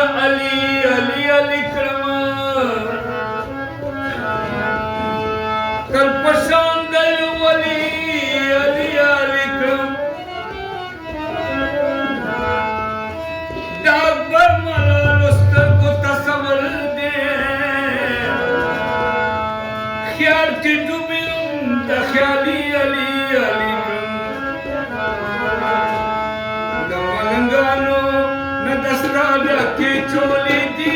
अली अली अली क्रम कल्पशांगल वली अली अली क्रम डाकभर मला लुस्तर गोता समर दे ख्याल की डुबियम दख्याली अली अली लंगानो न दसरा के चोली दी